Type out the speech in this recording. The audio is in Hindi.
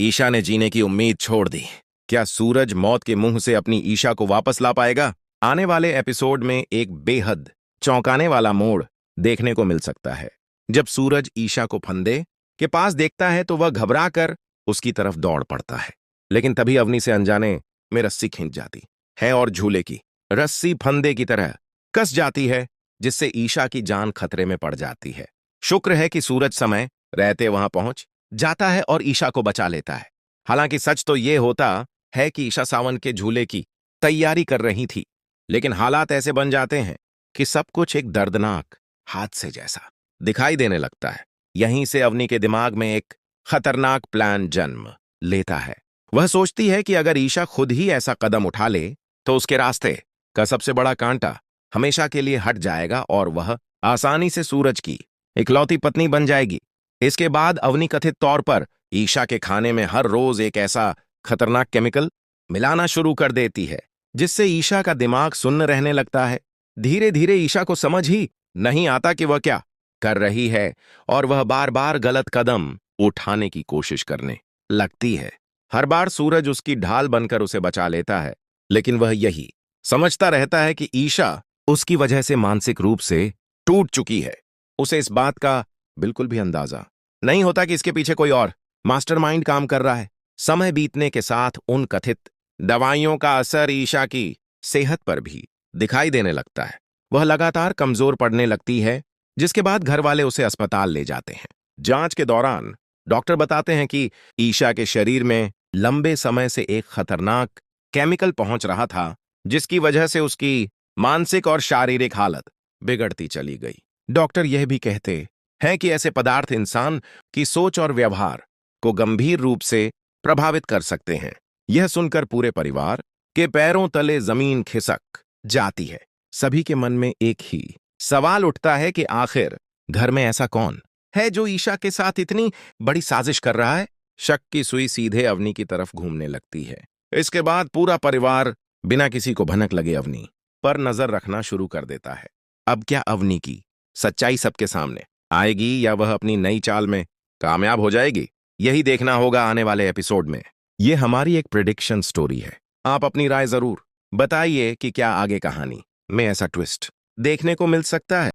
ईशा ने जीने की उम्मीद छोड़ दी। क्या सूरज मौत के मुंह से अपनी ईशा को वापस ला पाएगा? आने वाले एपिसोड में एक बेहद चौंकाने वाला मोड़ देखने को मिल सकता है। जब सूरज ईशा को फंदे के पास देखता है तो वह घबरा कर उसकी तरफ दौड़ पड़ता है, लेकिन तभी अवनी से अनजाने में रस्सी खींच जाती है और झूले की रस्सी फंदे की तरह कस जाती है, जिससे ईशा की जान खतरे में पड़ जाती है। शुक्र है कि सूरज समय रहते वहां पहुंच जाता है और ईशा को बचा लेता है। हालांकि सच तो यह होता है कि ईशा सावन के झूले की तैयारी कर रही थी, लेकिन हालात ऐसे बन जाते हैं कि सब कुछ एक दर्दनाक हादसे जैसा दिखाई देने लगता है। यहीं से अवनी के दिमाग में एक खतरनाक प्लान जन्म लेता है। वह सोचती है कि अगर ईशा खुद ही ऐसा कदम उठा ले तो उसके रास्ते का सबसे बड़ा कांटा हमेशा के लिए हट जाएगा और वह आसानी से सूरज की इकलौती पत्नी बन जाएगी। इसके बाद अवनी कथित तौर पर ईशा के खाने में हर रोज एक ऐसा खतरनाक केमिकल मिलाना शुरू कर देती है, जिससे ईशा का दिमाग सुन्न रहने लगता है। धीरे धीरे ईशा को समझ ही नहीं आता कि वह क्या कर रही है और वह बार बार गलत कदम उठाने की कोशिश करने लगती है। हर बार सूरज उसकी ढाल बनकर उसे बचा लेता है, लेकिन वह यही समझता रहता है कि ईशा उसकी वजह से मानसिक रूप से टूट चुकी है। उसे इस बात का बिल्कुल भी अंदाजा नहीं होता कि इसके पीछे कोई और मास्टरमाइंड काम कर रहा है। समय बीतने के साथ उन कथित दवाइयों का असर ईशा की सेहत पर भी दिखाई देने लगता है। वह लगातार कमजोर पड़ने लगती है, जिसके बाद घर वाले उसे अस्पताल ले जाते हैं। जांच के दौरान डॉक्टर बताते हैं कि ईशा के शरीर में लंबे समय से एक खतरनाक केमिकल पहुंच रहा था, जिसकी वजह से उसकी मानसिक और शारीरिक हालत बिगड़ती चली गई। डॉक्टर यह भी कहते हैं कि ऐसे पदार्थ इंसान की सोच और व्यवहार को गंभीर रूप से प्रभावित कर सकते हैं। यह सुनकर पूरे परिवार के पैरों तले जमीन खिसक जाती है। सभी के मन में एक ही सवाल उठता है कि आखिर घर में ऐसा कौन है जो ईशा के साथ इतनी बड़ी साजिश कर रहा है। शक की सुई सीधे अवनी की तरफ घूमने लगती है। इसके बाद पूरा परिवार बिना किसी को भनक लगे अवनी पर नजर रखना शुरू कर देता है। अब क्या अवनी की सच्चाई सबके सामने आएगी या वह अपनी नई चाल में कामयाब हो जाएगी? यही देखना होगा आने वाले एपिसोड में। यह हमारी एक प्रेडिक्शन स्टोरी है। आप अपनी राय जरूर बताइए कि क्या आगे कहानी में ऐसा ट्विस्ट देखने को मिल सकता है।